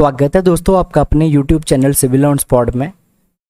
स्वागत है दोस्तों आपका अपने YouTube channel civil on spot में।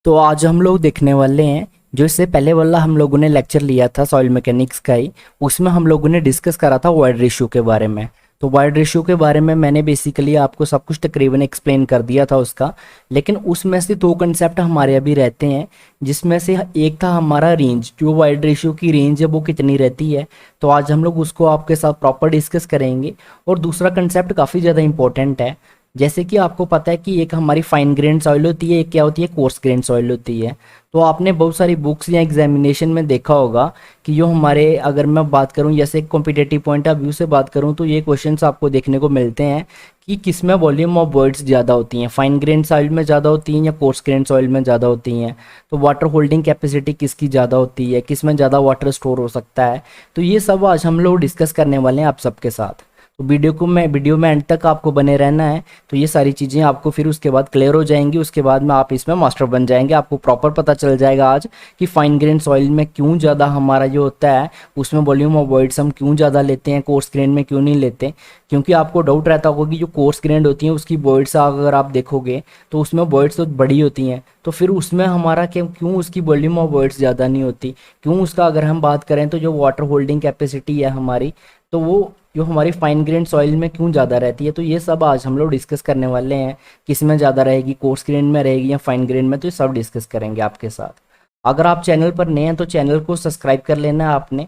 तो आज हम लोग देखने वाले हैं जो इससे पहले वाला हम लोगों ने लेक्चर लिया था सॉइल मैकेनिक्स का ही, उसमें हम लोगों ने डिस्कस करा था वॉइड रेशियो के बारे में। तो वॉइड रेशियो के बारे में मैंने बेसिकली आपको सब कुछ तकरीबन एक्सप्लेन कर दिया था उसका, लेकिन उसमें से दो कंसेप्ट हमारे अभी रहते हैं, जिसमें से एक था हमारा रेंज, जो वॉइड रेशियो की रेंज है वो कितनी रहती है। तो आज हम लोग उसको आपके साथ प्रॉपर डिस्कस करेंगे। और दूसरा कंसेप्ट काफ़ी ज़्यादा इंपॉर्टेंट है, जैसे कि आपको पता है कि एक हमारी फाइन ग्रेन सॉइल होती है, एक क्या होती है कोर्स ग्रेन सॉइल होती है। तो आपने बहुत सारी बुक्स या एग्जामिनेशन में देखा होगा कि जो हमारे, अगर मैं बात करूं जैसे कॉम्पिटेटिव पॉइंट ऑफ व्यू से बात करूं, तो ये क्वेश्चंस आपको देखने को मिलते हैं कि किसमें वॉल्यूम ऑफ वर्ड्स ज़्यादा होती हैं, फाइन ग्रेन सॉइल में ज़्यादा होती हैं या कोर्स ग्रेन सॉइल में ज़्यादा होती हैं। तो वाटर होल्डिंग कैपेसिटी किसकी ज़्यादा होती है, किसमें ज़्यादा वाटर स्टोर हो सकता है। तो ये सब आज हम लोग डिस्कस करने वाले हैं आप सबके साथ। तो वीडियो में एंड तक आपको बने रहना है। तो ये सारी चीज़ें आपको फिर उसके बाद क्लियर हो जाएंगी, उसके बाद में आप इसमें मास्टर बन जाएंगे। आपको प्रॉपर पता चल जाएगा आज कि फाइन ग्रेन सॉइल में क्यों ज़्यादा हमारा जो होता है उसमें वॉल्यूम ऑफ वॉइड्स हम क्यों ज़्यादा लेते हैं, कोर्स ग्रेन में क्यों नहीं लेते। क्योंकि आपको डाउट रहता होगा कि जो कोर्स ग्रेन होती हैं उसकी वॉइड्स अगर आप देखोगे तो उसमें वॉइड्स तो बड़ी होती हैं, तो फिर उसमें हमारा क्यों उसकी वॉल्यूम ऑफ वॉइड्स ज़्यादा नहीं होती, क्यों उसका अगर हम बात करें तो जो वाटर होल्डिंग कैपेसिटी है हमारी, तो वो जो हमारी फाइन ग्रेन सॉइल में क्यों ज़्यादा रहती है। तो ये सब आज हम लोग डिस्कस करने वाले हैं, किस में ज़्यादा रहेगी, कोर्स ग्रेन में रहेगी या फाइन ग्रेन में। तो ये सब डिस्कस करेंगे आपके साथ। अगर आप चैनल पर नए हैं तो चैनल को सब्सक्राइब कर लेना है आपने।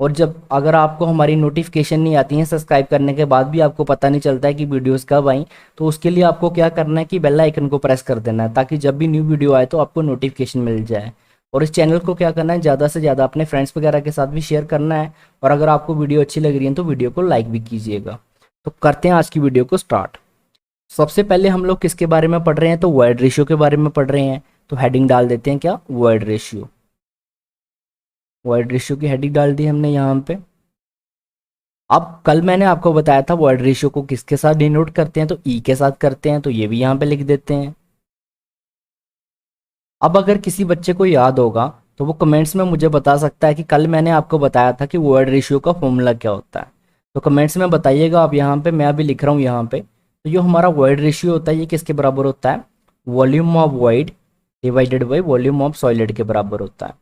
और जब अगर आपको हमारी नोटिफिकेशन नहीं आती है, सब्सक्राइब करने के बाद भी आपको पता नहीं चलता है कि वीडियोस कब आई, तो उसके लिए आपको क्या करना है कि बेल आइकन को प्रेस कर देना है, ताकि जब भी न्यू वीडियो आए तो आपको नोटिफिकेशन मिल जाए। और इस चैनल को क्या करना है, ज़्यादा से ज़्यादा अपने फ्रेंड्स वगैरह के साथ भी शेयर करना है। और अगर आपको वीडियो अच्छी लग रही है तो वीडियो को लाइक भी कीजिएगा। तो करते हैं आज की वीडियो को स्टार्ट। सबसे पहले हम लोग किसके बारे में पढ़ रहे हैं, तो वॉइड रेशियो के बारे में पढ़ रहे हैं। तो हेडिंग डाल देते हैं क्या, वॉइड रेशियो। वॉइड रेशियो की हेडिंग डाल दी हमने यहाँ पे। अब कल मैंने आपको बताया था वॉइड रेशियो को किसके साथ डिनोट करते हैं, तो ई के साथ करते हैं। तो ये भी यहाँ पे लिख देते हैं। अब अगर किसी बच्चे को याद होगा तो वो कमेंट्स में मुझे बता सकता है कि कल मैंने आपको बताया था कि वॉइड रेशियो का फॉर्मूला क्या होता है। तो कमेंट्स में बताइएगा आप यहाँ पे, मैं अभी लिख रहा हूँ यहाँ पे। तो जो हमारा वॉइड रेशियो होता है ये किसके बराबर होता है, volume of void divided by volume of solid के बराबर होता है।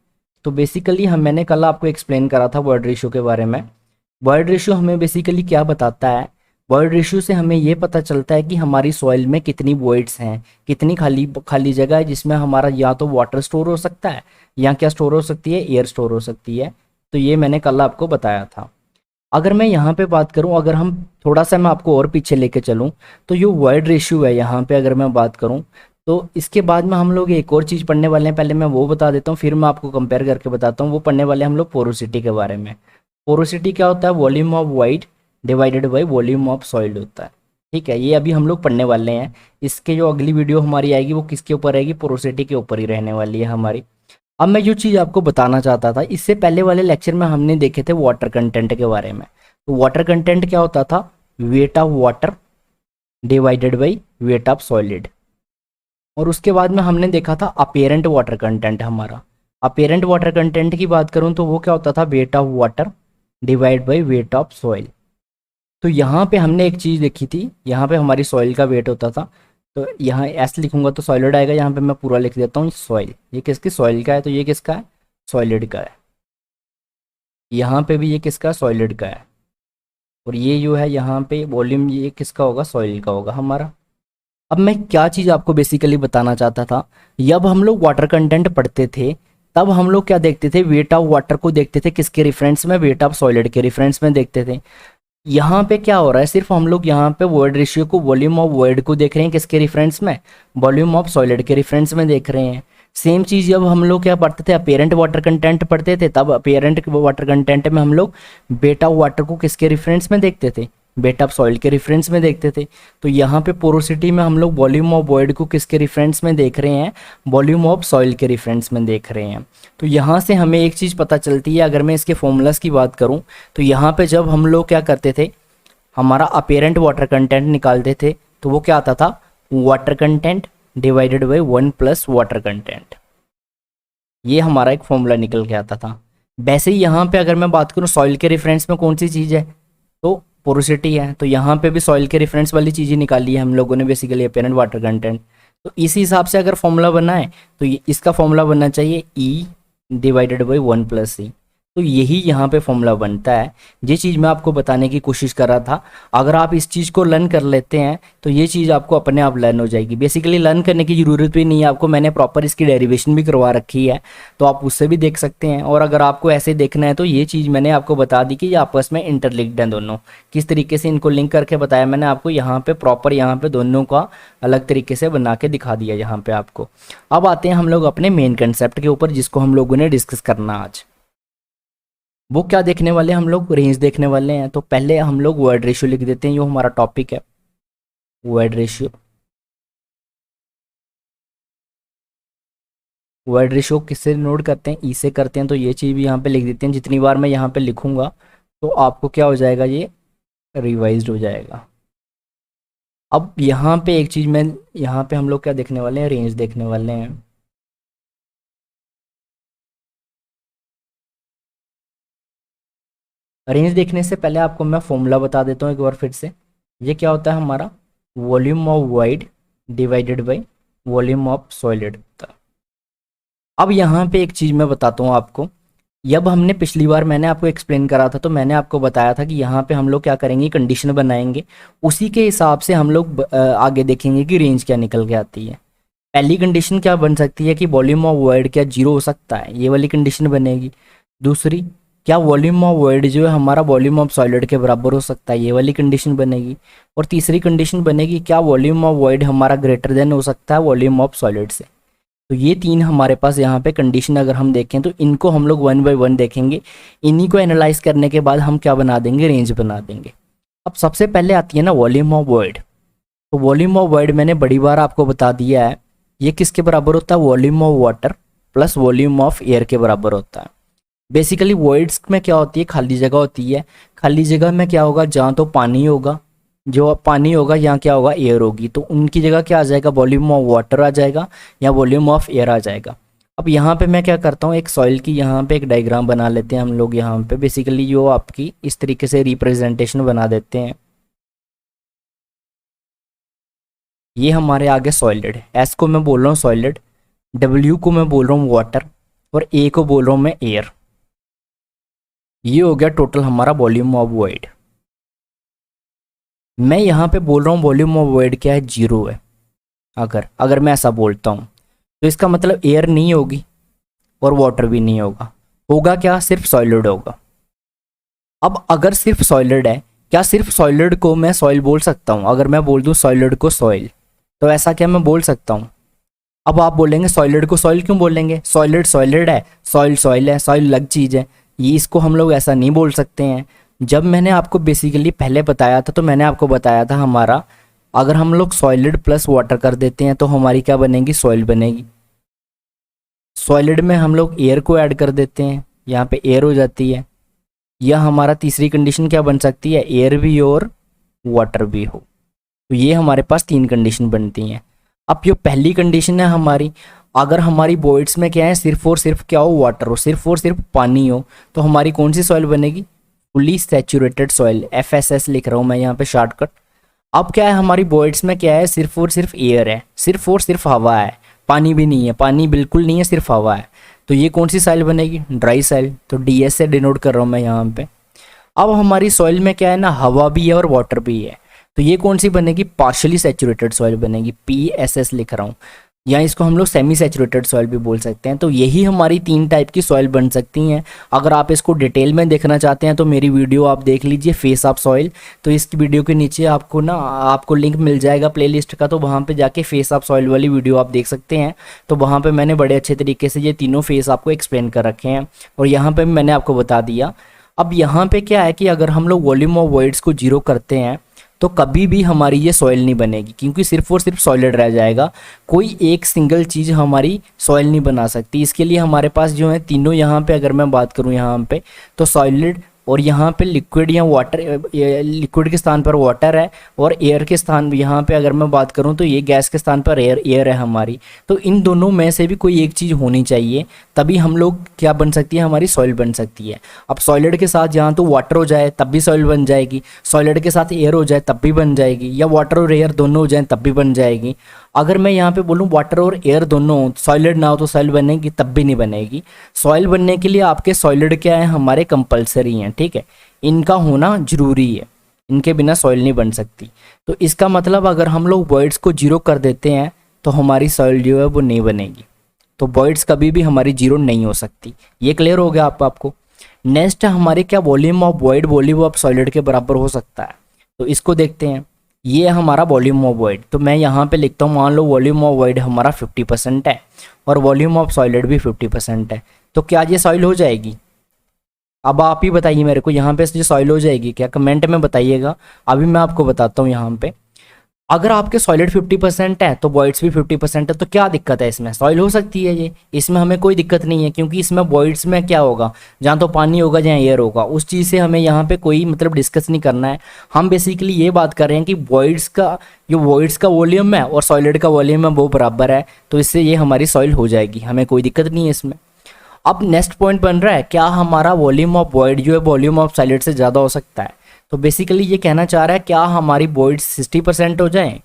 तो बेसिकली मैंने कल आपको एक्सप्लेन करा था वॉइड रेशियो के बारे में। वॉइड रेशियो हमें बेसिकली क्या बताता है, वॉइड रेशियो से हमें ये पता चलता है कि हमारी सॉइल में कितनी वॉइड्स हैं, कितनी खाली खाली जगह है जिसमें हमारा या तो वाटर स्टोर हो सकता है या क्या स्टोर हो सकती है, एयर स्टोर हो सकती है। तो ये मैंने कल आपको बताया था। अगर मैं यहाँ पे बात करूँ, अगर हम थोड़ा सा मैं आपको और पीछे लेके चलूँ, तो जो वॉइड रेशियो है यहाँ पे अगर मैं बात करूँ, तो इसके बाद में हम लोग एक और चीज़ पढ़ने वाले हैं। पहले मैं वो बता देता हूँ, फिर मैं आपको कंपेयर करके बताता हूँ। वो पढ़ने वाले हैं हम लोग पोरोसिटी के बारे में। पोरोसिटी क्या होता है, volume of wide divided by volume of soil होता है। ठीक है, ये अभी हम लोग पढ़ने वाले हैं। इसके जो अगली वीडियो हमारी आएगी वो किसके ऊपर आएगी, पोरोसिटी के ऊपर ही रहने वाली है हमारी। अब मैं जो चीज़ आपको बताना चाहता था, इससे पहले वाले लेक्चर में हमने देखे थे वाटर कंटेंट के बारे में। तो वाटर कंटेंट क्या होता था, weight of water divided by weight of solid. और उसके बाद में हमने देखा था अपेरेंट वाटर कंटेंट हमारा। अपेरेंट वाटर कंटेंट की बात करूं तो वो क्या होता था, weight of water divide by weight of soil. तो यहाँ पे हमने एक चीज़ देखी थी, यहाँ पे हमारी सॉइल का वेट होता था। तो यहाँ एस लिखूंगा तो सॉलिड आएगा, यहाँ पे मैं पूरा लिख देता हूँ सॉइल। ये किसकी, सॉइल का है, तो ये किसका है, सॉलिड का है। यहाँ पे भी ये किसका, सॉलिड का है। और ये जो है यहाँ पे वॉल्यूम, ये किसका होगा, सॉइल का होगा हमारा। अब मैं क्या चीज़ आपको बेसिकली बताना चाहता था, जब हम लोग वाटर कंटेंट पढ़ते थे तब हम लोग क्या देखते थे, वेट ऑफ वाटर को देखते थे किसके रेफरेंस में, वेट ऑफ सॉलिड के रेफरेंस में देखते थे। यहाँ पे क्या हो रहा है, सिर्फ हम लोग यहाँ पे वॉइड रेशियो को, वॉल्यूम ऑफ वॉइड को देख रहे हैं किसके रेफरेंस में, वॉल्यूम ऑफ सॉलिड के रेफरेंस में देख रहे हैं। सेम चीज़ जब हम लोग क्या पढ़ते थे, अपेरेंट वाटर कंटेंट पढ़ते थे, तब अपेरेंट वाटर कंटेंट में हम लोग बेटा वाटर को किसके रेफरेंस में देखते थे, बेटा ऑफ सॉइल के रेफरेंस में देखते थे। तो यहाँ पे पोरोसिटी में हम लोग वॉल्यूम ऑफ वॉइड को किसके रेफरेंस में देख रहे हैं, वॉल्यूम ऑफ सॉइल के रेफरेंस में देख रहे हैं। तो यहाँ से हमें एक चीज़ पता चलती है, अगर मैं इसके फॉर्मूलाज की बात करूँ तो यहाँ पे जब हम लोग क्या करते थे, हमारा अपेरेंट वाटर कंटेंट निकालते थे, तो वो क्या आता था, water content divided by 1 plus water content. ये हमारा एक फॉर्मूला निकल के आता था। वैसे ही यहाँ पे अगर मैं बात करूँ सॉइल के रेफरेंस में कौन सी चीज़ है, तो पोरोसिटी है, तो यहाँ पे भी सॉइल के रेफरेंस वाली चीज़ें निकाली है हम लोगों ने बेसिकली, अपेरेंट वाटर कंटेंट। तो इसी हिसाब से अगर फॉर्मूला बना है तो इसका फॉर्मूला बनना चाहिए ई डिवाइडेड बाई 1 + c। तो यही यहाँ पे फॉर्मूला बनता है। ये चीज़ मैं आपको बताने की कोशिश कर रहा था। अगर आप इस चीज़ को लर्न कर लेते हैं तो ये चीज़ आपको अपने आप लर्न हो जाएगी। बेसिकली लर्न करने की ज़रूरत भी नहीं है आपको, मैंने प्रॉपर इसकी डेरिवेशन भी करवा रखी है, तो आप उससे भी देख सकते हैं। और अगर आपको ऐसे देखना है तो ये चीज़ मैंने आपको बता दी कि ये आपस में इंटरलिंक्ड हैं दोनों। किस तरीके से इनको लिंक करके बताया मैंने आपको, यहाँ पे प्रॉपर यहाँ पे दोनों का अलग तरीके से बना के दिखा दिया यहाँ पे आपको। अब आते हैं हम लोग अपने मेन कंसेप्ट के ऊपर, जिसको हम लोगों ने डिस्कस करना आज। वो क्या देखने वाले हैं हम लोग, रेंज देखने वाले हैं। तो पहले हम लोग वर्ड रेशियो लिख देते हैं, जो हमारा टॉपिक है वर्ड रेशियो। वर्ड रेशियो किससे नोट करते हैं, ई से करते हैं। तो ये चीज़ भी यहाँ पे लिख देते हैं। जितनी बार मैं यहाँ पे लिखूंगा तो आपको क्या हो जाएगा, ये रिवाइज्ड हो जाएगा। अब यहाँ पे एक चीज़ मैं, यहाँ पे हम लोग क्या देखने वाले हैं, रेंज देखने वाले हैं। रेंज देखने से पहले आपको मैं फॉर्मूला बता देता हूँ एक बार फिर से। ये क्या होता है हमारा, volume of void divided by volume of solid होता है। अब यहाँ पे एक चीज़ मैं बताता हूँ आपको। जब हमने पिछली बार मैंने आपको एक्सप्लेन करा था तो मैंने आपको बताया था कि यहाँ पे हम लोग क्या करेंगे, कंडीशन बनाएंगे, उसी के हिसाब से हम लोग आगे देखेंगे कि रेंज क्या निकल के आती है। पहली कंडीशन क्या बन सकती है कि वॉल्यूम ऑफ वॉइड क्या जीरो हो सकता है, ये वाली कंडीशन बनेगी। दूसरी, क्या वॉल्यूम ऑफ वॉइड जो है हमारा वॉल्यूम ऑफ सॉलिड के बराबर हो सकता है, ये वाली कंडीशन बनेगी। और तीसरी कंडीशन बनेगी, क्या वॉल्यूम ऑफ वॉइड हमारा ग्रेटर देन हो सकता है वॉल्यूम ऑफ सॉलिड से। तो ये तीन हमारे पास यहाँ पे कंडीशन अगर हम देखें तो इनको हम लोग 1 बाय 1 देखेंगे। इन्हीं को एनालाइज करने के बाद हम क्या बना देंगे, रेंज बना देंगे। अब सबसे पहले आती है ना वॉल्यूम ऑफ वॉइड। तो वॉल्यूम ऑफ वॉइड मैंने बड़ी बार आपको बता दिया है, ये किसके बराबर होता है, volume of water plus volume of air के बराबर होता है। बेसिकली वॉइड्स में क्या होती है, खाली जगह होती है। खाली जगह में क्या होगा, जहाँ तो पानी होगा, जो पानी होगा यहाँ क्या होगा, एयर होगी, तो उनकी जगह क्या आ जाएगा, वॉल्यूम ऑफ वाटर आ जाएगा या वॉल्यूम ऑफ एयर आ जाएगा। अब यहाँ पे मैं क्या करता हूँ, एक सॉइल की यहाँ पे एक डायग्राम बना लेते हैं हम लोग। यहाँ पे बेसिकली जो आपकी इस तरीके से रिप्रेजेंटेशन बना देते हैं। ये हमारे आगे सॉलिड है, एस को मैं बोल रहा हूँ सॉलिड, डब्ल्यू को मैं बोल रहा हूँ वाटर और ए को बोल रहा हूँ मैं एयर। ये हो गया टोटल हमारा वॉल्यूम ऑफ वॉइड। मैं यहाँ पे बोल रहा हूँ वॉल्यूम ऑफ वॉइड क्या है, जीरो है। अगर मैं ऐसा बोलता हूँ तो इसका मतलब एयर नहीं होगी और वाटर भी नहीं होगा। होगा क्या, सिर्फ सॉलिड होगा। अब अगर सिर्फ सॉलिड है, क्या सिर्फ सॉलिड को मैं सॉइल बोल सकता हूँ? अगर मैं बोल दूँ सॉलिड को सॉइल, तो ऐसा क्या मैं बोल सकता हूँ? अब आप बोलेंगे सॉलिड को सॉइल क्यों बोलेंगे, सॉलिड सॉलिड है, सॉइल सॉइल है, सॉइल अलग चीज़ है। ये इसको हम लोग ऐसा नहीं बोल सकते हैं। जब मैंने आपको बेसिकली पहले बताया था तो मैंने आपको बताया था हमारा, अगर हम लोग सॉलिड प्लस वाटर कर देते हैं तो हमारी क्या बनेगी, सॉइल बनेगी। सॉलिड में हम लोग एयर को ऐड कर देते हैं, यहाँ पे एयर हो जाती है। या हमारा तीसरी कंडीशन क्या बन सकती है, एयर भी और वाटर भी हो। तो ये हमारे पास तीन कंडीशन बनती हैं। अब जो पहली कंडीशन है हमारी, अगर हमारी वॉइड्स में क्या है, सिर्फ और सिर्फ क्या हो, वाटर हो, सिर्फ और सिर्फ पानी हो, तो हमारी कौन सी सॉइल बनेगी, फुली सैचुरेटेड सॉइल, FSS लिख रहा हूँ मैं यहाँ पे शॉर्टकट। अब क्या है, हमारी वॉइड्स में क्या है, सिर्फ और सिर्फ एयर है, सिर्फ और सिर्फ हवा है, पानी भी नहीं है, पानी बिल्कुल नहीं है, सिर्फ हवा है। तो ये कौन सी सॉइल बनेगी, ड्राई सॉइल। तो DS से डिनोट कर रहा हूँ मैं यहाँ पे। अब हमारी सॉइल में क्या है ना, हवा भी है और वाटर भी है, तो ये कौन सी बनेगी, पार्शियली सैचुरेटेड सॉइल बनेगी, PSS लिख रहा हूँ। या इसको हम लोग सेमी सैचुरेटेड सॉइल भी बोल सकते हैं। तो यही हमारी तीन टाइप की सॉइल बन सकती हैं। अगर आप इसको डिटेल में देखना चाहते हैं तो मेरी वीडियो आप देख लीजिए, फेस ऑफ सॉइल। तो इस वीडियो के नीचे आपको लिंक मिल जाएगा प्लेलिस्ट का, तो वहाँ पे जाके फेस ऑफ सॉइल वाली वीडियो आप देख सकते हैं। तो वहाँ पे मैंने बड़े अच्छे तरीके से ये तीनों फेस आपको एक्सप्लेन कर रखे हैं और यहाँ पर मैंने आपको बता दिया। अब यहाँ पे क्या है कि अगर हम लोग वॉल्यूम ऑफ वॉइड्स को जीरो करते हैं तो कभी भी हमारी ये सॉइल नहीं बनेगी, क्योंकि सिर्फ और सिर्फ सॉलिड रह जाएगा। कोई एक सिंगल चीज़ हमारी सॉइल नहीं बना सकती। इसके लिए हमारे पास जो है तीनों, यहाँ पे अगर मैं बात करूँ यहाँ पे, तो सॉलिड और यहाँ पे लिक्विड या वाटर, लिक्विड के स्थान पर वाटर है, और एयर के स्थान यहाँ पे अगर मैं बात करूँ तो ये गैस के स्थान पर एयर है हमारी। तो इन दोनों में से भी कोई एक चीज़ होनी चाहिए, तभी हम लोग क्या बन सकती है, हमारी सॉइल बन सकती है। अब सॉलिड के साथ यहाँ तो वाटर हो जाए तब भी सॉइल बन जाएगी, सॉलिड के साथ एयर हो जाए तब भी बन जाएगी, या वाटर और एयर दोनों हो जाए तब भी बन जाएगी। अगर मैं यहाँ पे बोलूँ वाटर और एयर दोनों हो, सॉलिड ना हो तो सॉइल बनेगी, तब भी नहीं बनेगी। सॉइल बनने के लिए आपके सॉलिड क्या है, हमारे कंपलसरी हैं, ठीक है, इनका होना जरूरी है, इनके बिना सॉइल नहीं बन सकती। तो इसका मतलब अगर हम लोग वॉइड्स को जीरो कर देते हैं तो हमारी सॉइल जो है वो नहीं बनेगी। तो वॉइड्स कभी भी हमारी जीरो नहीं हो सकती। ये क्लियर हो गया आपको। नेक्स्ट हमारे क्या, volume of void, volume of solid के बराबर हो सकता है। तो इसको देखते हैं। ये हमारा वॉल्यूम ऑफ वॉइड, तो मैं यहाँ पे लिखता हूँ, मान लो वॉल्यूम ऑफ वॉइड हमारा 50% है और वॉल्यूम ऑफ सॉलिड भी 50% है। तो क्या ये सॉइल हो जाएगी? अब आप ही बताइए मेरे को, यहाँ पे ये सॉइल हो जाएगी क्या? कमेंट में बताइएगा। अभी मैं आपको बताता हूँ। यहाँ पे अगर आपके सॉलिड 50% है तो वॉइड्स भी 50% है, तो क्या दिक्कत है इसमें? सॉइल हो सकती है ये, इसमें हमें कोई दिक्कत नहीं है, क्योंकि इसमें वॉइड्स में क्या होगा, जहाँ तो पानी होगा जहाँ एयर होगा, उस चीज़ से हमें यहाँ पे कोई मतलब डिस्कस नहीं करना है। हम बेसिकली ये बात कर रहे हैं कि वॉइड्स का, जो वॉइड्स का वॉल्यूम है और सॉलिड का वॉल्यूम है वो बराबर है, तो इससे ये हमारी सॉइल हो जाएगी, हमें कोई दिक्कत नहीं है इसमें। अब नेक्स्ट पॉइंट बन रहा है, क्या हमारा वॉल्यूम ऑफ वॉइड जो है वॉल्यूम ऑफ सॉलिड से ज़्यादा हो सकता है? तो बेसिकली ये कहना चाह रहा है, क्या हमारी वॉइड 60% हो जाए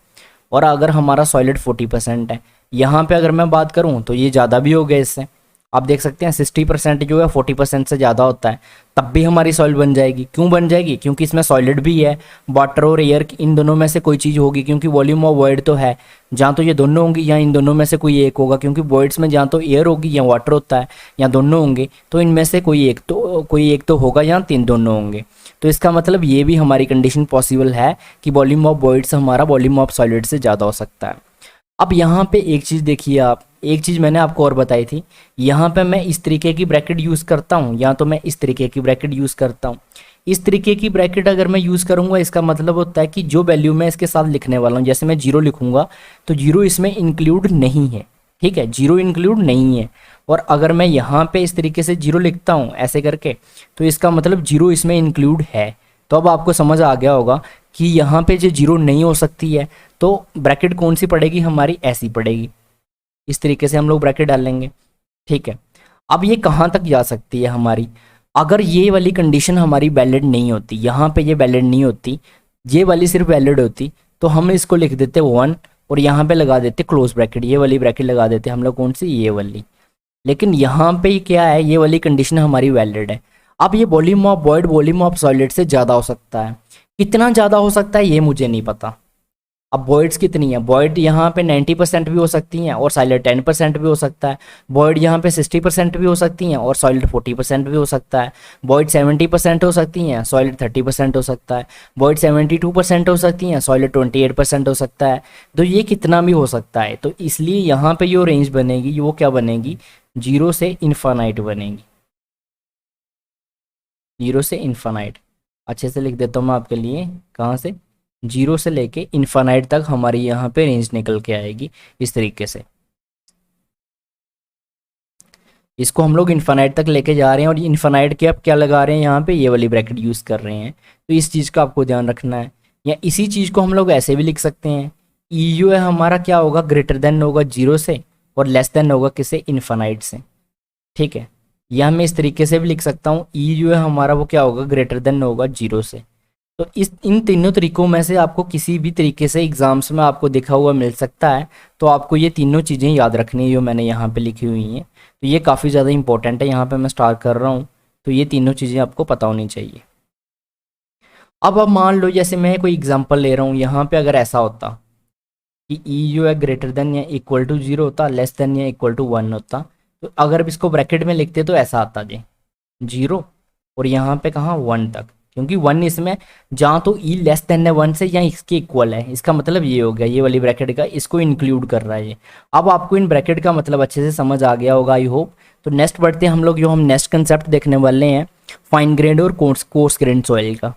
और अगर हमारा सॉलिड 40% है। यहाँ पे अगर मैं बात करूँ तो ये ज़्यादा भी हो गया इससे। आप देख सकते हैं 60% जो है 40% से ज़्यादा होता है, तब भी हमारी सॉइल बन जाएगी। क्यों बन जाएगी? क्योंकि इसमें सॉलिड भी है, वाटर और एयर, इन दोनों में से कोई चीज़ होगी, क्योंकि वॉल्यूम ऑफ वॉइड तो है, जहाँ तो ये दोनों होंगी या इन दोनों में से कोई एक होगा, क्योंकि वॉइड्स में जहाँ तो एयर होगी या वाटर होता है या दोनों होंगे, तो इनमें से कोई एक तो होगा या तीन दोनों होंगे। तो इसका मतलब ये भी हमारी कंडीशन पॉसिबल है कि वॉल्यूम ऑफ वॉइड्स हमारा वॉल्यूम ऑफ सॉलिड से ज़्यादा हो सकता है। अब यहाँ पे एक चीज़ देखिए आप, एक चीज़ मैंने आपको और बताई थी, यहाँ पे मैं इस तरीके की ब्रैकेट यूज़ करता हूँ या तो मैं इस तरीके की ब्रैकेट यूज़ करता हूँ। इस तरीके की ब्रैकेट अगर मैं यूज़ करूँगा, इसका मतलब होता है कि जो वैल्यू मैं इसके साथ लिखने वाला हूँ, जैसे मैं जीरो लिखूँगा तो जीरो इसमें इंक्लूड नहीं है, ठीक है, जीरो इंक्लूड नहीं है। और अगर मैं यहाँ पे इस तरीके से जीरो लिखता हूँ ऐसे करके, तो इसका मतलब जीरो इसमें इंक्लूड है। तो अब आपको समझ आ गया होगा कि यहाँ पे जो जीरो नहीं हो सकती है, तो ब्रैकेट कौन सी पड़ेगी हमारी, ऐसी पड़ेगी। इस तरीके से हम लोग ब्रैकेट डालेंगे, ठीक है। अब ये कहाँ तक जा सकती है हमारी, अगर ये वाली कंडीशन हमारी वैलिड नहीं होती, यहाँ पे ये वैलिड नहीं होती, ये वाली सिर्फ वैलिड होती, तो हम इसको लिख देते 1 और यहाँ पे लगा देते क्लोज ब्रैकेट, ये वाली ब्रैकेट लगा देते हम लोग, कौन सी, ये वाली। लेकिन यहाँ पे क्या है, ये वाली कंडीशन हमारी वैलिड है। अब ये volume of void volume of solid से ज़्यादा हो सकता है। कितना ज़्यादा हो सकता है ये मुझे नहीं पता। अब वॉइड्स कितनी है, वॉइड यहाँ पे 90% भी हो सकती हैं और सॉलिड 10% भी हो सकता है। वॉइड यहाँ पे 60% भी हो सकती हैं और सॉलिड 40% भी हो सकता है। वॉइड 70% हो सकती हैं, सॉलिड 30% हो सकता है। वॉइड 72% हो सकती हैं, सॉलिड 28% हो सकता है। तो ये कितना भी हो सकता है। तो इसलिए यहाँ पे जो रेंज बनेगी वो क्या बनेगी, 0 से इन्फानाइट बनेगी, 0 से इन्फानाइट। अच्छे से लिख देता हूँ मैं आपके लिए, कहाँ से, 0 से लेके इन्फानाइट तक हमारी यहाँ पे रेंज निकल के आएगी इस तरीके से। इसको हम लोग इन्फानाइट तक लेके जा रहे हैं और इन्फानाइट के अब क्या लगा रहे हैं, यहाँ पे ये वाली ब्रैकेट यूज़ कर रहे हैं। तो इस चीज़ का आपको ध्यान रखना है। या इसी चीज़ को हम लोग ऐसे भी लिख सकते हैं, ई जो है हमारा क्या होगा, ग्रेटर देन होगा 0 से और लेस देन होगा किसे, इन्फानाइट से, ठीक है। या मैं इस तरीके से भी लिख सकता हूँ, ई जो है हमारा वो क्या होगा, ग्रेटर देन होगा 0 से। तो इन तीनों तरीकों में से आपको किसी भी तरीके से एग्जाम्स में आपको दिखा हुआ मिल सकता है। तो आपको ये तीनों चीज़ें याद रखनी है जो मैंने यहाँ पे लिखी हुई हैं। तो ये काफ़ी ज़्यादा इंपॉर्टेंट है, यहाँ पे मैं स्टार्ट कर रहा हूँ, तो ये तीनों चीज़ें आपको पता होनी चाहिए। अब मान लो जैसे मैं कोई एग्जाम्पल ले रहा हूँ, यहाँ पे अगर ऐसा होता कि ई जो है ग्रेटर देन या इक्वल टू 0 होता, लेस देन या इक्वल टू 1 होता, तो अगर इसको ब्रैकेट में लिखते तो ऐसा आता जी, 0 और यहाँ पे कहाँ 1 तक, क्योंकि 1 इसमें जहाँ तो ई लेस देन है 1 से या इसके इक्वल है, इसका मतलब ये हो गया, ये वाली ब्रैकेट का इसको इंक्लूड कर रहा है ये। अब आपको इन ब्रैकेट का मतलब अच्छे से समझ आ गया होगा आई होप। तो नेक्स्ट बढ़ते हैं हम लोग, जो हम नेक्स्ट कंसेप्ट देखने वाले हैं फाइन ग्रेड और कोर्स ग्रेड सॉइल का।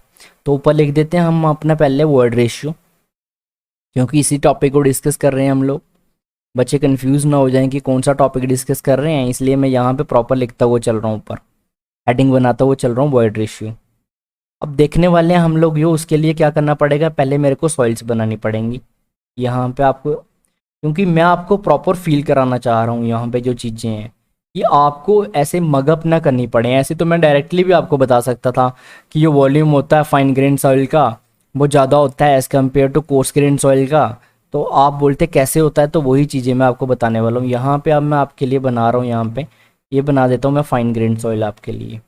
तो ऊपर लिख देते हैं हम अपना पहले वर्ड रेशियो, क्योंकि इसी टॉपिक को डिस्कस कर रहे हैं हम लोग। बच्चे कंफ्यूज ना हो जाएं कि कौन सा टॉपिक डिस्कस कर रहे हैं, इसलिए मैं यहाँ पे प्रॉपर लिखता हुआ चल रहा हूँ, ऊपर हेडिंग बनाता हुआ चल रहा हूँ वर्ड रेशियो। अब देखने वाले हैं हम लोग यो, उसके लिए क्या करना पड़ेगा, पहले मेरे को सॉइल्स बनानी पड़ेंगी यहाँ पे आपको, क्योंकि मैं आपको प्रॉपर फील कराना चाह रहा हूँ यहाँ पे जो चीज़ें हैं, कि आपको ऐसे मगअप ना करनी पड़े। ऐसे तो मैं डायरेक्टली भी आपको बता सकता था कि जो वॉल्यूम होता है फाइन ग्रेन सॉइल का वो ज़्यादा होता है as compare to coarse grain soil का। तो आप बोलते कैसे होता है, तो वही चीज़ें मैं आपको बताने वाला हूँ यहाँ पे। अब मैं आपके लिए बना रहा हूँ यहाँ पे, ये बना देता हूँ मैं फाइन ग्रेन सॉइल आपके लिए।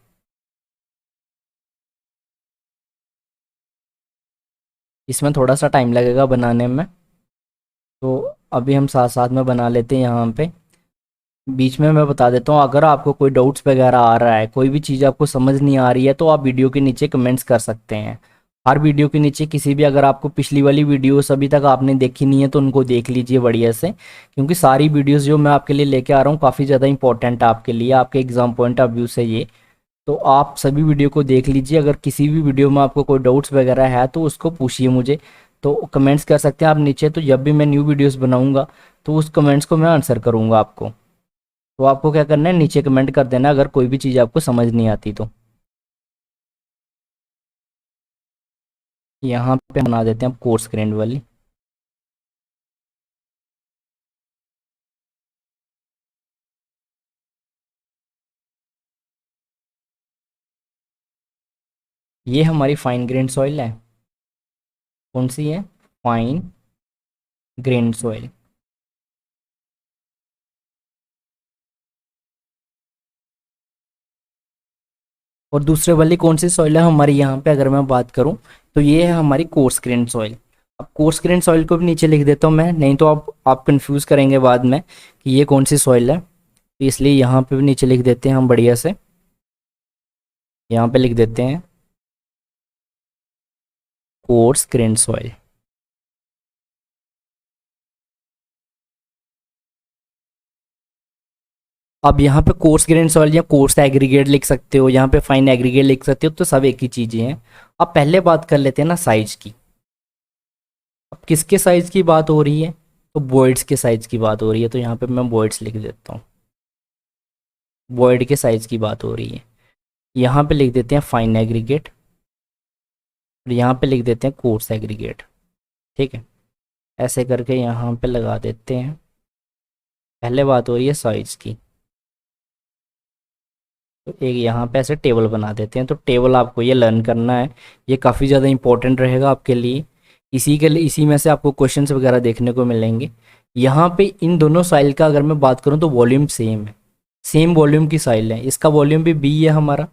इसमें थोड़ा सा टाइम लगेगा बनाने में, तो अभी हम साथ साथ में बना लेते हैं यहाँ पे। बीच में मैं बता देता हूँ, अगर आपको कोई डाउट्स वगैरह आ रहा है, कोई भी चीज़ आपको समझ नहीं आ रही है, तो आप वीडियो के नीचे कमेंट्स कर सकते हैं। हर वीडियो के नीचे किसी भी, अगर आपको पिछली वाली वीडियोस अभी तक आपने देखी नहीं है तो उनको देख लीजिए बढ़िया से, क्योंकि सारी वीडियोस जो मैं आपके लिए लेके आ रहा हूँ काफ़ी ज़्यादा इंपॉर्टेंट है आपके लिए, आपके एग्जाम पॉइंट ऑफ व्यू से ये। तो आप सभी वीडियो को देख लीजिए। अगर किसी भी वीडियो में आपको कोई डाउट्स वगैरह है तो उसको पूछिए मुझे, तो कमेंट्स कर सकते हैं आप नीचे। तो जब भी मैं न्यू वीडियोस बनाऊंगा तो उस कमेंट्स को मैं आंसर करूंगा आपको। तो आपको क्या करना है, नीचे कमेंट कर देना अगर कोई भी चीज़ आपको समझ नहीं आती तो। यहाँ पे बना देते हैं आप कोर्स ग्रेन वाली। ये हमारी फाइन ग्रेन सॉइल है। कौन सी है? Fine grain soil. और दूसरे वाली कौन सी सॉइल है हमारी यहाँ पे, अगर मैं बात करूँ तो ये है हमारी कोर्स ग्रेन सॉइल। अब कोर्स ग्रेन सॉइल को भी नीचे लिख देता हूँ मैं, नहीं तो आप कंफ्यूज करेंगे बाद में कि ये कौन सी सॉइल है, तो इसलिए यहाँ पे भी नीचे लिख देते हैं हम बढ़िया से। यहाँ पे लिख देते हैं कोर्स ग्रेन सॉइल। अब यहाँ पे कोर्स ग्रेन सॉइल या कोर्स एग्रीगेट लिख सकते हो, यहाँ पे फाइन एग्रीगेट लिख सकते हो, तो सब एक ही चीज़ें हैं। अब पहले बात कर लेते हैं ना साइज की। अब किसके साइज की बात हो रही है, तो वॉइड्स के साइज की बात हो रही है, तो यहाँ पे मैं वॉइड्स लिख देता हूँ। वॉइड के साइज की बात हो रही है। यहाँ पे लिख देते हैं फाइन एग्रीगेट, और यहाँ पे लिख देते हैं कोर्स एग्रीगेट। ठीक है, ऐसे करके यहाँ पे लगा देते हैं। पहले बात हो रही है साइज की, तो एक यहाँ पे ऐसे टेबल बना देते हैं। तो टेबल आपको ये लर्न करना है, ये काफ़ी ज़्यादा इंपॉर्टेंट रहेगा आपके लिए। इसी के लिए, इसी में से आपको क्वेश्चंस वगैरह देखने को मिलेंगे। यहाँ पे इन दोनों साइल का अगर मैं बात करूँ तो वॉल्यूम सेम है, सेम वॉल्यूम की साइल है। इसका वॉल्यूम भी बी है हमारा,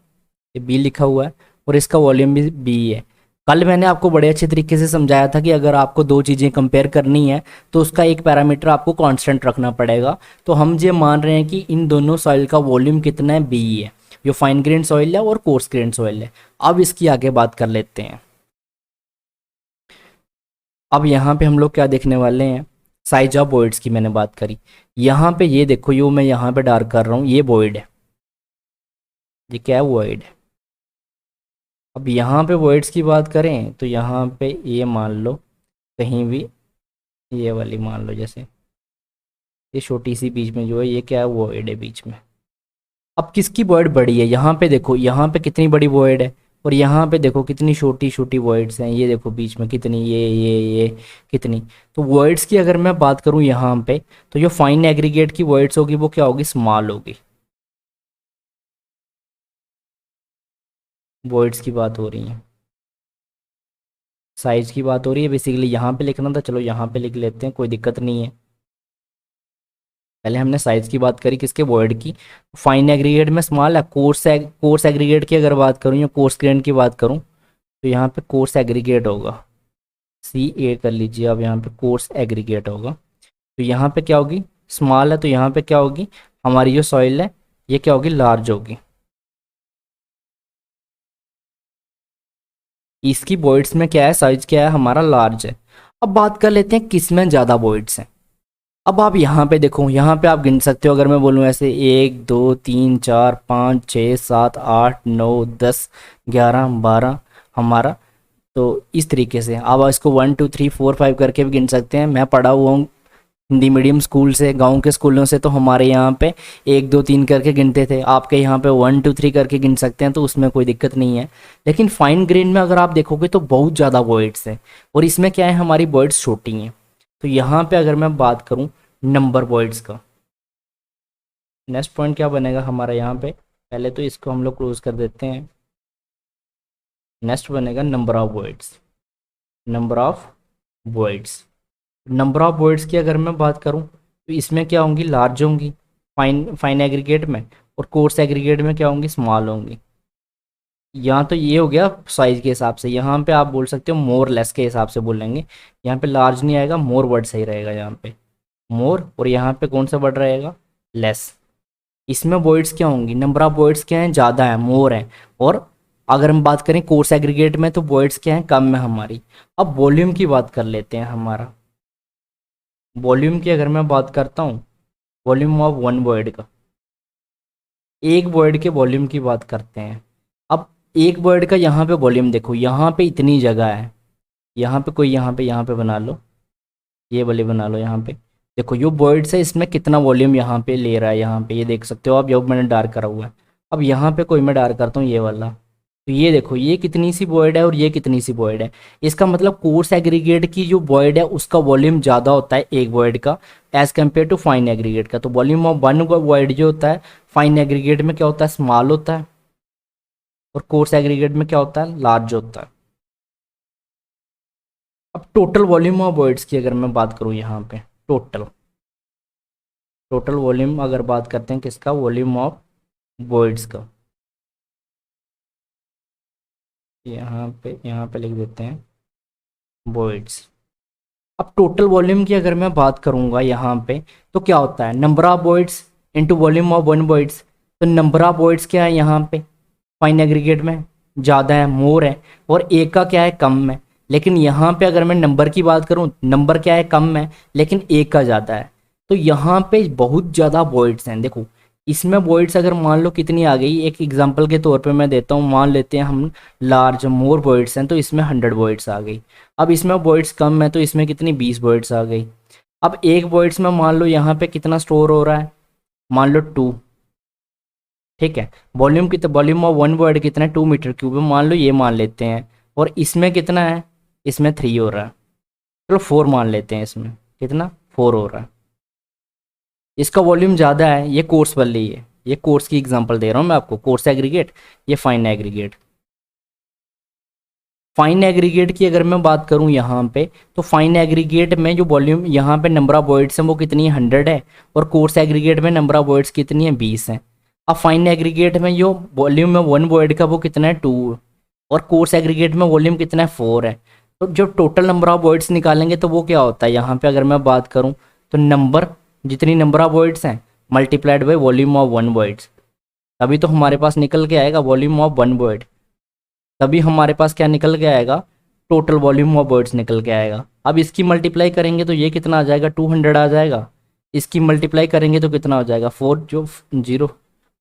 ये बी लिखा हुआ है, और इसका वॉल्यूम भी बी है। कल मैंने आपको बड़े अच्छे तरीके से समझाया था कि अगर आपको दो चीज़ें कंपेयर करनी है तो उसका एक पैरामीटर आपको कांस्टेंट रखना पड़ेगा। तो हम ये मान रहे हैं कि इन दोनों सॉइल का वॉल्यूम कितना है, बी है, जो फाइन ग्रेन सॉइल है और कोर्स ग्रेन सॉइल है। अब इसकी आगे बात कर लेते हैं। अब यहाँ पे हम लोग क्या देखने वाले हैं, साइज ऑफ वॉइड्स की मैंने बात करी। यहाँ पे ये देखो, यो मैं यहाँ पे डार्क कर रहा हूँ, ये वॉइड है, ये क्या है, वॉइड है। अब यहाँ पे वॉइड्स की बात करें तो यहाँ पे ये मान लो कहीं भी, ये वाली मान लो, जैसे ये छोटी सी बीच में जो है, ये क्या है, वॉइड है बीच में। अब किसकी वॉइड बड़ी है, यहाँ पे देखो, यहाँ पे कितनी बड़ी वॉइड है, और यहाँ पे देखो कितनी छोटी छोटी वॉइड्स हैं। ये देखो बीच में कितनी, ये कितनी। तो वॉइड्स की अगर मैं बात करूँ यहाँ पे, तो जो फाइन एग्रीगेट की वॉइड्स होगी वो क्या होगी, स्मॉल होगी। वॉइड्स की बात हो रही है, साइज की बात हो रही है बेसिकली। यहाँ पे लिखना था, चलो यहाँ पे लिख लेते हैं, कोई दिक्कत नहीं है। पहले हमने साइज की बात करी किसके, वॉइड की। फाइन एग्रीगेट में स्मॉल है। कोर्स एग्रीगेट की अगर बात करूँ या कोर्स ग्रेन की बात करूँ, तो यहाँ पे कोर्स एग्रीगेट होगा, CA कर लीजिए। अब यहाँ पे कोर्स एग्रीगेट होगा, तो यहाँ पे क्या होगी, स्मॉल है, तो यहाँ पे क्या होगी, हमारी जो सॉइल है ये क्या होगी, लार्ज होगी। इसकी वॉइड्स में क्या है, साइज क्या है हमारा, लार्ज है। अब बात कर लेते हैं किस में ज़्यादा वॉइड्स हैं। अब आप यहाँ पे देखो, यहाँ पे आप गिन सकते हो, अगर मैं बोलूँ ऐसे 1 2 3 4 5 6 7 8 9 10 11 12 हमारा। तो इस तरीके से आप इसको 1 2 3 4 5 करके भी गिन सकते हैं। मैं पढ़ा हुआ हूँ हिंदी मीडियम स्कूल से, गांव के स्कूलों से तो हमारे यहाँ पे 1 2 3 करके गिनते थे, आपके यहाँ पे 1 2 3 करके गिन सकते हैं, तो उसमें कोई दिक्कत नहीं है। लेकिन फाइन ग्रेन में अगर आप देखोगे तो बहुत ज़्यादा वर्ड्स हैं, और इसमें क्या है, हमारी वर्ड्स छोटी हैं। तो यहाँ पे अगर मैं बात करूँ नंबर वर्ड्स का, नेक्स्ट पॉइंट क्या बनेगा हमारा यहाँ पे, पहले तो इसको हम लोग क्लोज कर देते हैं। नेक्स्ट बनेगा number of words. Number of words, number of words की अगर मैं बात करूं तो इसमें क्या होंगी, लार्ज होंगी फाइन एग्रीगेट में, और कोर्स एग्रीगेट में क्या होंगी, स्मॉल होंगी। यहाँ तो ये हो गया साइज के हिसाब से, यहाँ पे आप बोल सकते हो मोर लेस के हिसाब से बोलेंगे। यहाँ पे लार्ज नहीं आएगा, मोर वर्ड सही रहेगा यहाँ पे, मोर। और यहाँ पे कौन सा वर्ड रहेगा, लेस। इसमें वर्ड्स क्या होंगी, नंबर ऑफ वर्ड्स क्या हैं, ज़्यादा है, मोर है। और अगर हम बात करें कोर्स एग्रीगेट में तो वर्ड्स क्या हैं, कम है हमारी। अब वॉल्यूम की बात कर लेते हैं हमारा, वॉल्यूम की अगर मैं बात करता हूँ, वॉल्यूम ऑफ वन वर्ड का, एक वर्ड के वॉल्यूम की बात करते हैं। अब एक वर्ड का यहाँ पे वॉल्यूम देखो, यहाँ पे इतनी जगह है, यहाँ पे कोई यहाँ पे बना लो, ये वाले बना लो। यहाँ पे देखो जो वर्ड्स है इसमें कितना वॉल्यूम यहाँ पे ले रहा है, यहाँ पे ये देख सकते हो आप, जो मैंने डार्क करा हुआ है। अब यहाँ पे कोई मैं डार्क करता हूँ ये वाला, तो ये देखो ये कितनी सी वॉइड है और ये कितनी सी वॉइड है। इसका मतलब कोर्स एग्रीगेट की जो वॉइड है उसका वॉल्यूम ज़्यादा होता है एक वॉइड का as compare to fine aggregate का। तो वॉल्यूम ऑफ वन वॉइड जो होता है फाइन एग्रीगेट में क्या होता है, स्मॉल होता है, और कोर्स एग्रीगेट में क्या होता है, लार्ज होता है। अब टोटल वॉल्यूम ऑफ वर्ड्स की अगर मैं बात करूँ यहाँ पे, टोटल टोटल वॉल्यूम अगर बात करते हैं किसका, वॉल्यूम ऑफ वर्ड्स का, यहाँ पे लिख देते हैं वर्ड्स। अब टोटल वॉल्यूम की अगर मैं बात करूँगा यहाँ पे तो क्या होता है, number of words into volume of one words. तो नंबर ऑफ वर्ड्स क्या है यहाँ पे, फाइन एग्रीगेट में ज़्यादा है, मोर है, और एक का क्या है, कम है। लेकिन यहाँ पे अगर मैं नंबर की बात करूँ, नंबर क्या है, कम है, लेकिन एक का ज़्यादा है। तो यहाँ पे बहुत ज़्यादा वर्ड्स हैं। देखो इसमें वर्ड्स अगर मान लो कितनी आ गई, एक एग्जांपल के तौर पे मैं देता हूँ, मान लेते हैं हम लार्ज मोर वर्ड्स हैं तो इसमें 100 वर्ड्स आ गई। अब इसमें वर्ड्स कम है तो इसमें कितनी 20 वर्ड्स आ गई। अब एक वर्ड्स में मान लो यहाँ पे कितना स्टोर हो रहा है, मान लो 2, ठीक है। वॉल्यूम कितना, वॉल्यूम ऑफ वन वर्ड कितना है, 2 मीटर क्यूब है, मान लो ये मान लेते हैं। और इसमें कितना है, इसमें 3 हो रहा है, चलो 4 मान लेते हैं, इसमें कितना 4 हो रहा है। इसका वॉल्यूम ज़्यादा है, ये कोर्स वाली है, ये कोर्स की एग्जांपल दे रहा हूँ मैं आपको, कोर्स एग्रीगेट, ये फाइन एग्रीगेट। फाइन एग्रीगेट की अगर मैं बात करूँ यहाँ पे, तो फाइन एग्रीगेट में जो वॉल्यूम यहाँ पे नंबर ऑफ वर्ड्स हैं वो कितनी है, 100 है, और कोर्स एग्रीगेट में नंबर ऑफ वर्ड्स कितनी है, 20 है। अब फाइन एग्रीगेट में जो वॉल्यूम है वन वर्ड का वो कितना है, 2, और कोर्स एग्रीगेट में वॉल्यूम कितना है, 4 है। तो जो टोटल नंबर ऑफ वर्ड्स निकालेंगे तो वो क्या होता है, यहाँ पे अगर मैं बात करूँ तो नंबर, जितनी नंबर ऑफ वर्ड्स हैं multiplied by volume of one words, तभी तो हमारे पास निकल के आएगा वॉल्यूम ऑफ वन वर्ड, तभी हमारे पास क्या निकल के आएगा, टोटल वॉल्यूम ऑफ वर्ड्स निकल के आएगा। अब इसकी मल्टीप्लाई करेंगे तो ये कितना आ जाएगा, 200 आ जाएगा। इसकी मल्टीप्लाई करेंगे तो कितना हो जाएगा, 4 जो 0,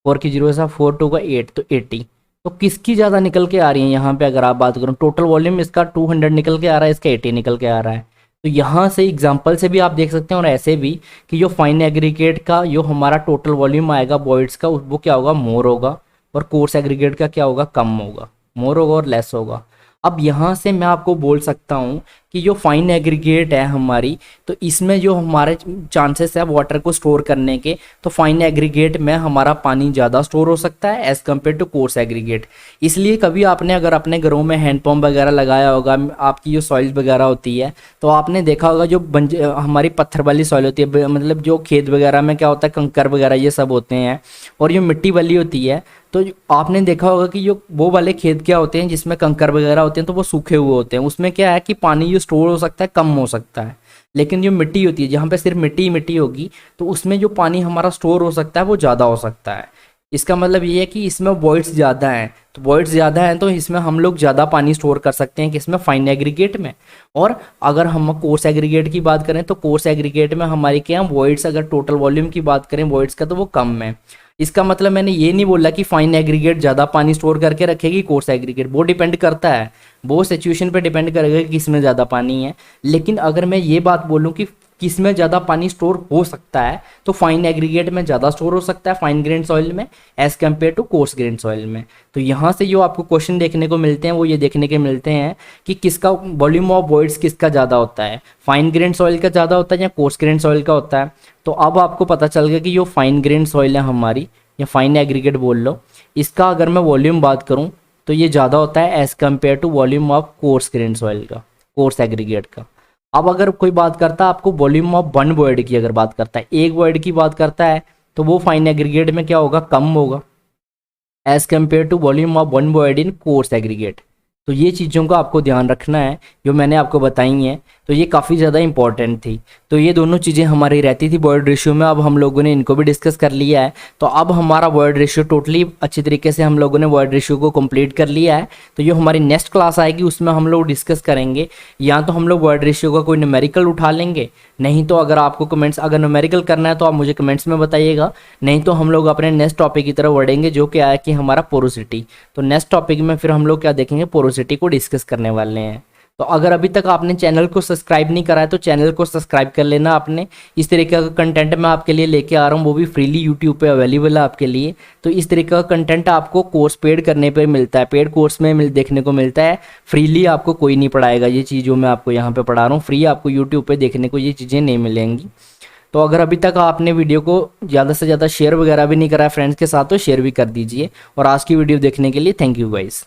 4 की 0 से 4 2 का 8, तो 80। तो किसकी ज़्यादा निकल के आ रही है यहाँ पे अगर आप बात करूँ, टोटल वॉल्यूम इसका 200 निकल के आ रहा है, इसका 80 निकल के आ रहा है। तो यहाँ से एग्जाम्पल से भी आप देख सकते हैं और ऐसे भी कि जो फाइन एग्रीगेट का जो हमारा टोटल वॉल्यूम आएगा वर्ड्स का वो क्या होगा, मोर होगा, और कोर्स एग्रीगेट का क्या होगा, कम होगा, मोर होगा और लेस होगा। अब यहाँ से मैं आपको बोल सकता हूँ कि जो फाइन एग्रीगेट है हमारी, तो इसमें जो हमारे चांसेस है वाटर को स्टोर करने के, तो फाइन एग्रीगेट में हमारा पानी ज़्यादा स्टोर हो सकता है as compare to coarse aggregate. इसलिए कभी आपने अगर अपने घरों में हैंडपम्प वगैरह लगाया होगा, आपकी जो सॉइल वगैरह होती है तो आपने देखा होगा जो हमारी पत्थर वाली सॉइल होती है, मतलब जो खेत वगैरह में क्या होता है, कंकर वगैरह ये सब होते हैं, और जो मिट्टी वाली होती है तो आपने देखा होगा कि जो वो वाले खेत क्या होते हैं जिसमें कंकर वगैरह होते हैं तो वो सूखे हुए होते हैं, उसमें क्या है कि पानी जो स्टोर हो सकता है कम हो सकता है। लेकिन जो मिट्टी होती है जहाँ पे सिर्फ मिट्टी ही मिट्टी होगी तो उसमें जो पानी हमारा स्टोर हो सकता है वो ज़्यादा हो सकता है। इसका मतलब ये है कि इसमें वॉइड्स ज़्यादा हैं, तो वॉइड्स ज़्यादा हैं तो इसमें हम लोग ज़्यादा पानी स्टोर कर सकते हैं, किसमें, फाइन एग्रीगेट में। और अगर हम कोर्स एग्रीगेट की बात करें तो कोर्स एग्रीगेट में हमारी क्या वॉइड्स, अगर टोटल वॉल्यूम की बात करें वॉइड्स का तो वो कम है। इसका मतलब मैंने ये नहीं बोला कि फाइन एग्रीगेट ज़्यादा पानी स्टोर करके रखेगी कोर्स एग्रीगेट, वो डिपेंड करता है, वो सिचुएशन पे डिपेंड करेगा कि किसमें ज़्यादा पानी है। लेकिन अगर मैं ये बात बोलूँ कि किस में ज़्यादा पानी स्टोर हो सकता है, तो फाइन एग्रीगेट में ज़्यादा स्टोर हो सकता है फाइन ग्रेन सॉइल में as compare to coarse grain soil में। तो यहाँ से जो आपको क्वेश्चन देखने को मिलते हैं वो ये देखने के मिलते हैं कि किसका वॉल्यूम ऑफ वॉइड्स किसका ज़्यादा होता है, फाइन ग्रेन सॉइल का ज़्यादा होता है या कोर्स ग्रेन सॉइल का होता है। तो अब आपको पता चल गया कि जो फाइन ग्रेन सॉइल है हमारी या फाइन एग्रीगेट बोल लो, इसका अगर मैं वॉल्यूम बात करूँ तो ये ज़्यादा होता है as compare to volume of coarse grain soil का, कोर्स एग्रीगेट का। अब अगर कोई बात करता है आपको वॉल्यूम ऑफ वन वॉइड की, अगर बात करता है एक वॉइड की बात करता है, तो वो फाइन एग्रीगेट में क्या होगा, कम होगा as compare to volume of one void in coarse aggregate. तो ये चीज़ों का आपको ध्यान रखना है जो मैंने आपको बताई हैं, तो ये काफ़ी ज़्यादा इंपॉर्टेंट थी। तो ये दोनों चीज़ें हमारी रहती थी वॉइड रेशियो में, अब हम लोगों ने इनको भी डिस्कस कर लिया है। तो अब हमारा वॉइड रेशियो टोटली अच्छी तरीके से हम लोगों ने वॉइड रेशियो को कंप्लीट कर लिया है। तो जो हमारी नेक्स्ट क्लास आएगी उसमें हम लोग डिस्कस करेंगे, या तो हम लोग वॉइड रेशियो का कोई न्यूमेरिकल उठा लेंगे, नहीं तो अगर आपको कमेंट्स अगर न्यूमेरिकल करना है तो आप मुझे कमेंट्स में बताइएगा, नहीं तो हम लोग अपने नेक्स्ट टॉपिक की तरफ बढ़ेंगे जो क्या है कि हमारा पोरोसिटी। तो नेक्स्ट टॉपिक में फिर हम लोग क्या देखेंगे, पोरोसिटी को डिस्कस करने वाले हैं। तो अगर अभी तक आपने चैनल को सब्सक्राइब नहीं करा है तो चैनल को सब्सक्राइब कर लेना आपने। इस तरीके का कंटेंट मैं आपके लिए लेके आ रहा हूँ, वो भी फ्रीली यूट्यूब पे अवेलेबल है आपके लिए। तो इस तरीके का कंटेंट आपको कोर्स पेड करने पे मिलता है, पेड कोर्स में देखने को मिलता है, फ्रीली आपको कोई नहीं पढ़ाएगा। ये चीज़ जो मैं आपको यहाँ पे पढ़ा रहा हूँ फ्री आपको यूट्यूब पे देखने को ये चीज़ें नहीं मिलेंगी। तो अगर अभी तक आपने वीडियो को ज़्यादा से ज़्यादा शेयर वगैरह भी नहीं करा है फ्रेंड्स के साथ, तो शेयर भी कर दीजिए। और आज की वीडियो देखने के लिए थैंक यू गाइस।